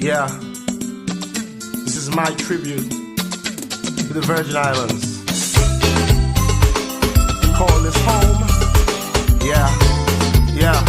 Yeah, this is my tribute to the Virgin Islands. Call this home. Yeah, yeah.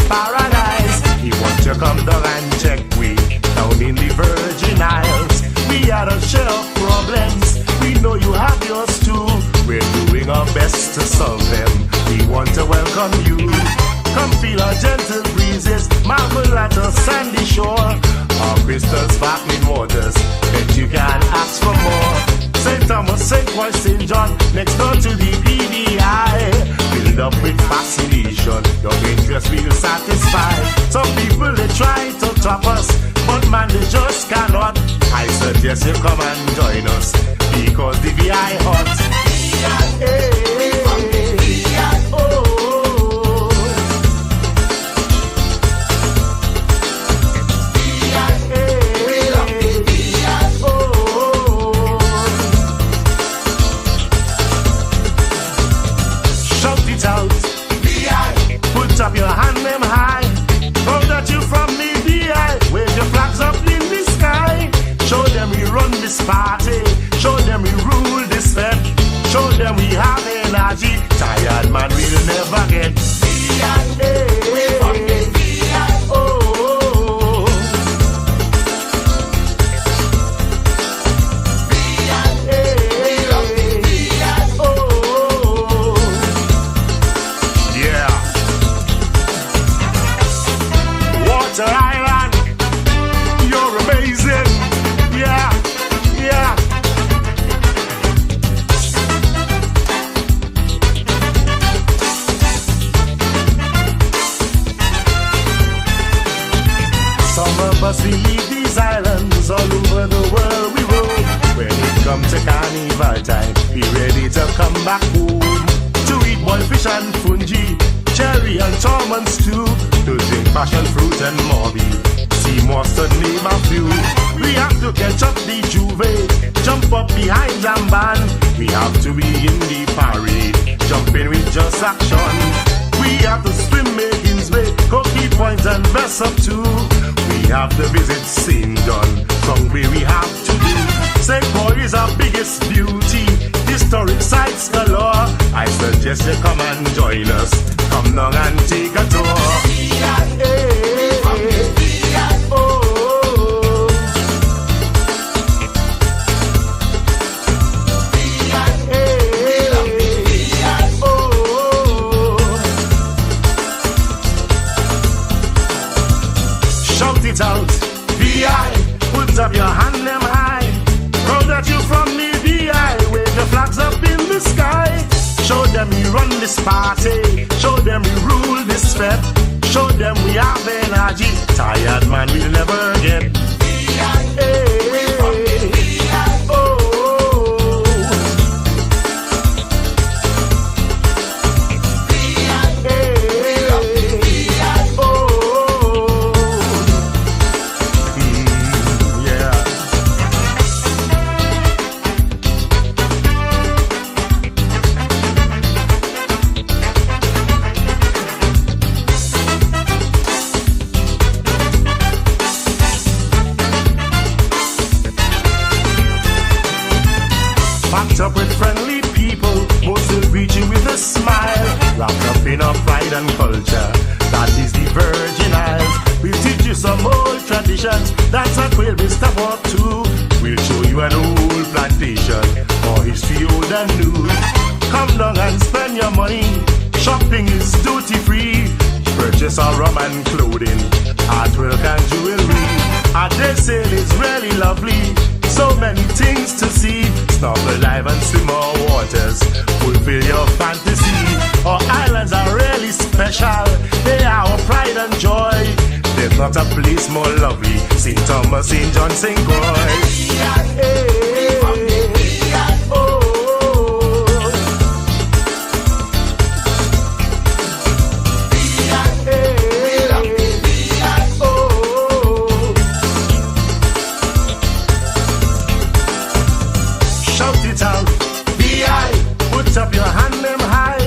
Paradise. He wants to come down and check we down in the Virgin Isles. We had a share of problems. We know you have yours too. We're doing our best to solve them. We want to welcome you. Come feel our gentle breezes, marvel at a sandy shore. Our crystal sparkling waters, bet you can ask for more. St. Thomas, St. Paul, St. John, next door to the PDI. Filled up with fascination, your interest will satisfy. Some people they try to top us, but man they just cannot. I suggest you come and join us, because the VI hot. We from the VI, oh. Put up your hand them high. Know that you from the VI. Wave your flags up in the sky. Show them we run this party. Show them we rule this fed. Show them we have energy. Tired man will never get. VI, we from the VI. Oh, VI, we from the VI. Oh, yeah. Water Island, you're amazing. Yeah, yeah. Some of us we leave these islands all over the world we roam. When it comes to carnival time, be ready to come back home. To eat boiled fish and fungi, cherry and almonds too. To drink passion fruit and morbi, sea moss to name a few. We have to catch up the Juve, jump up behind Jamban. We have to be in the parade, jumping with just action. We have to swim Maidens Bay, Cookie Point and Vess up too. We have to visit St. John, Conway we have to do. St. Paul is our biggest beauty, historic sites galore. I suggest you come and join us. Come down and take a tour. Shout it out, VI, put up your hand them high. Know that you from the VI, wave your flags up in the sky. Show them we run this party, show them we rule this fed. Show them we have energy, tired man we'll never get. VI, we from the VI, oh. Packed up with friendly people, most will greet you with a smile. Wrapped up in our pride and culture, that is the Virgin Isles. We'll teach you some old traditions, that's a quail we step up to. We'll show you an old plantation, or history old and new. Come down and spend your money, shopping is duty free. Purchase our rum and clothing, artwork and jewelry. Our day sale is really lovely, so many things to see. Snorkel, dive and swim our waters, fulfill your fantasy. Our islands are really special, they are our pride and joy. There's not a place more lovely, St. Thomas, St. John, St. Croix. it out. V.I. Put up your hand them high.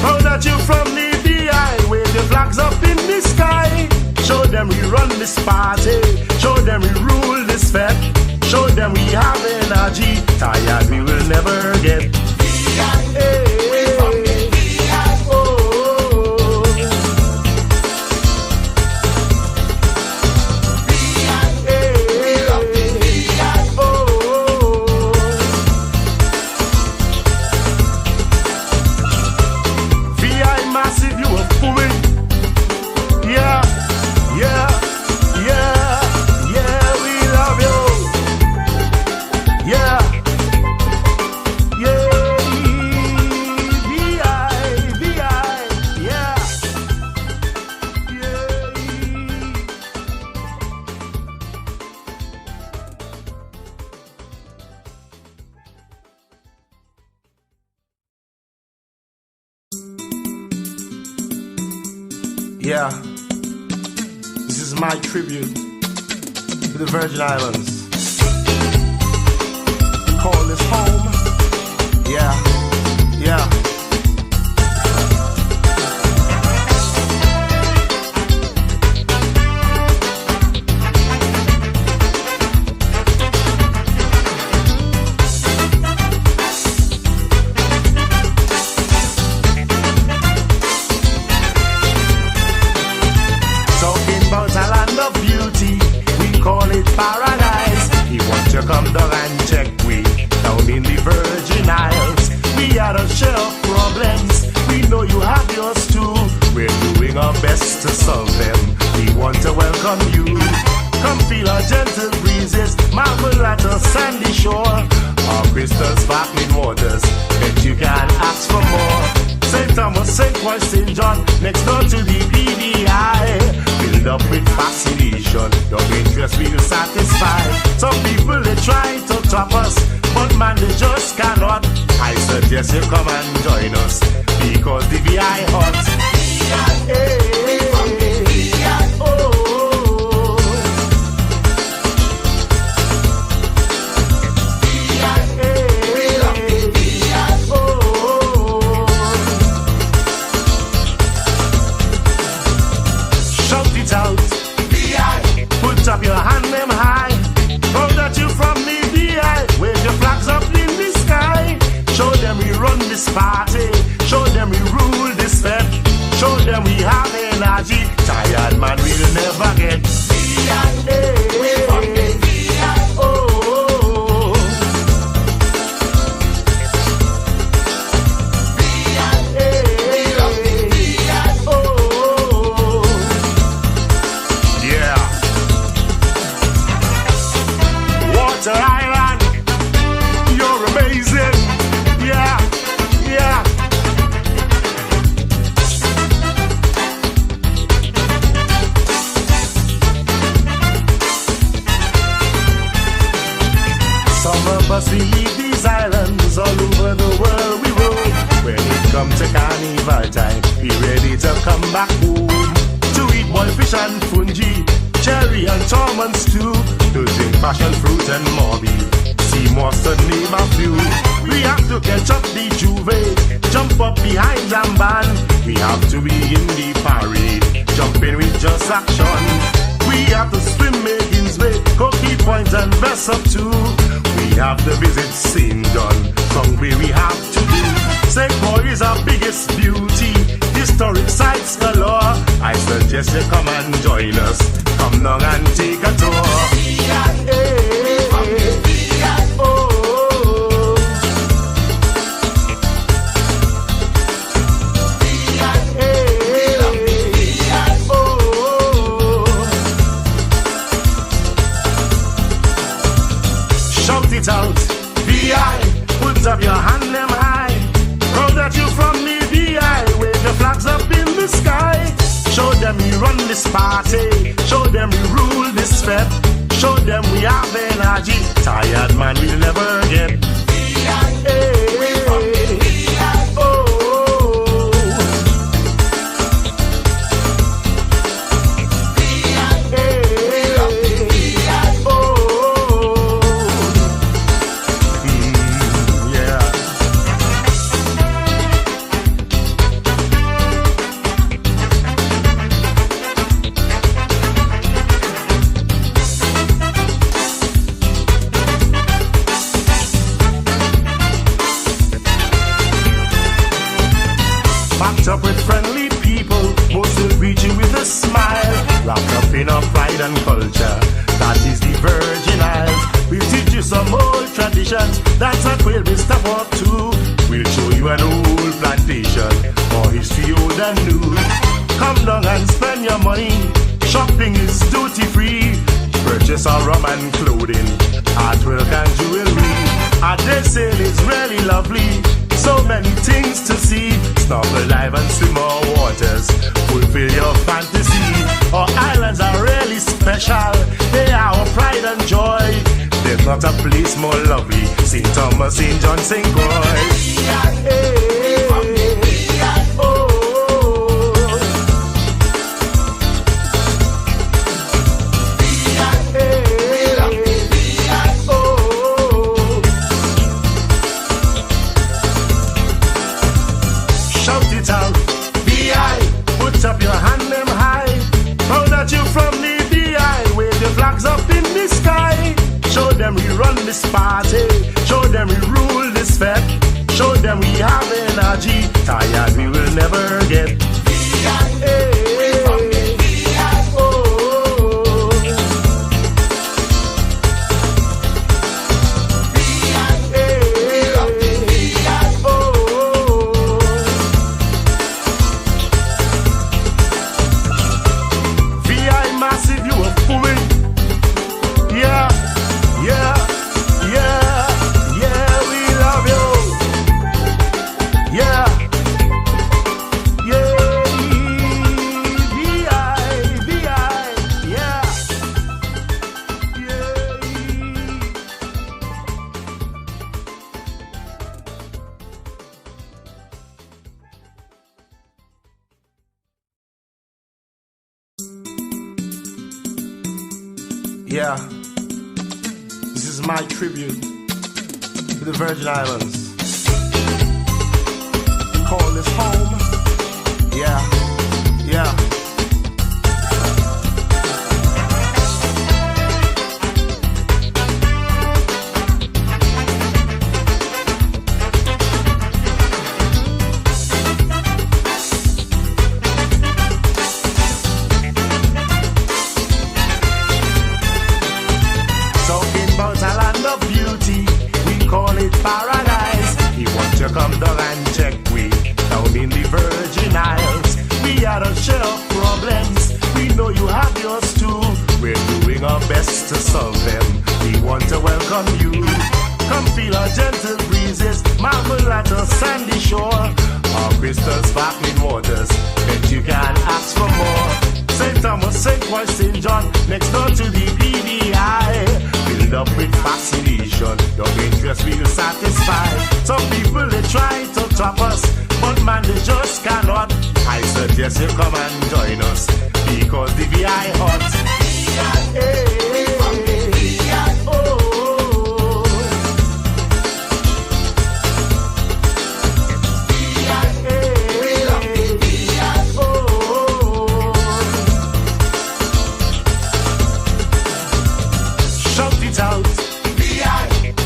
Proud that you from the V.I. Wave your flags up in the sky. Show them we run this party. Show them we rule this fete. Show them we have energy. Tired we will never get. V.I. Hey. Yeah, this is my tribute to the Virgin Islands. Call this home. Yeah, yeah. Come down and check we down in the Virgin Isles. We had a share of problems. We know you have yours too. We're doing our best to solve them. We want to welcome you. Come feel our gentle breezes. Marvel at a sandy shore. Our crystal sparkling waters. Bet you can ask for more. St. Thomas, St. Paul, St. John, next door to the PDI. Filled up with fascination, your interest will satisfy. Some people they try to top us, but man they just cannot. I suggest you come and join us, because the VI hot. Hey. Up your hand them high. Proud that you from the VI. Wave your flags up in the sky. Show them we run this party. Show them we rule this fete. Show them we have energy. Tired man will never get. VI, we from the VI. Oh. VI, we from the VI. Oh. Yeah. Water Island, you're amazing, yeah, yeah. Some of us we leave these islands all over the world we roam. When it comes to carnival time, be ready to come back home. To eat boiled fish and fungi, cherry and torments too. To drink passion fruit and morbi, sea moss to name a few. We have to catch up the Juve, jump up behind Jamban. We have to be in the parade, jumping with just action. We have to swim Maidens Bay, Cookie Point and Bess up too. We have to visit St. John, somewhere we have to do. St. Paul is our biggest beauty, historic sites galore. I suggest you come and join us. Come down and take a tour. Shout it out, VI, put up your hand them high. Proud that you from the VI, wave your flags up in the sky. Show them we run this party. Show them we rule this fete. Show them we have energy. Tired man we'll never get. Hey. Meet up with friendly people, most will greet you with a smile. Wrapped up in our pride and culture, that is the Virgin Isles. We'll teach you some old traditions, that's what we'll be step up to. We'll show you an old plantation, or history old and new. Come down and spend your money, shopping is duty free. Purchase our rum and clothing, artwork and jewelry. Our day sail is really lovely, so many things to see. Snorkel, dive and swim our waters, fulfill your fantasy. Our islands are really special, they are our pride and joy. There's not a place more lovely, St. Thomas, St. John, St. Croix. Put up your hand them high, proud that you from the V.I. Wave your flags up in the sky. Show them we run this party, show them we rule this fete. Show them we have energy, tired we will never get. V.I. Yeah, this is my tribute to the Virgin Islands. Call this home. Yeah, yeah. Paradise. He wants to come down and check we down in the Virgin Isles. We are a share of problems, we know you have yours too. We're doing our best to solve them, we want to welcome you. Come feel our gentle breezes, marvel at a sandy shore. Our crystal sparkling waters, bet you can ask for more. St. Thomas, St. Croix, St. John, next door to the PVI. Filled up with fascination, your interest will satisfy. Some people they try to top us, but man they just cannot. I suggest you come and join us, because the VI hot.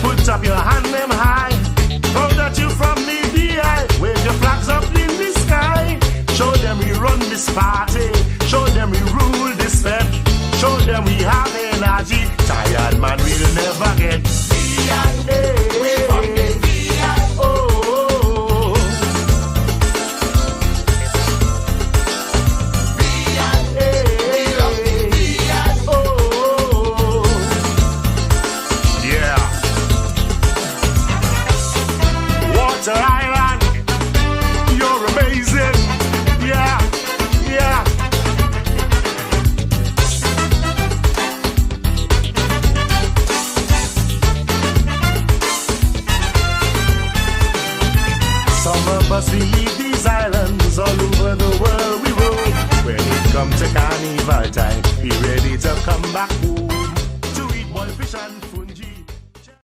Put up your hand them high, proud that you from the V.I. Wave your flags up in the sky. Show them we run this party, show them we rule this fete. Show them we have energy, tired man we'll never get. V.I. We leave these islands all over the world we roam. When it comes to carnival time, be ready to come back.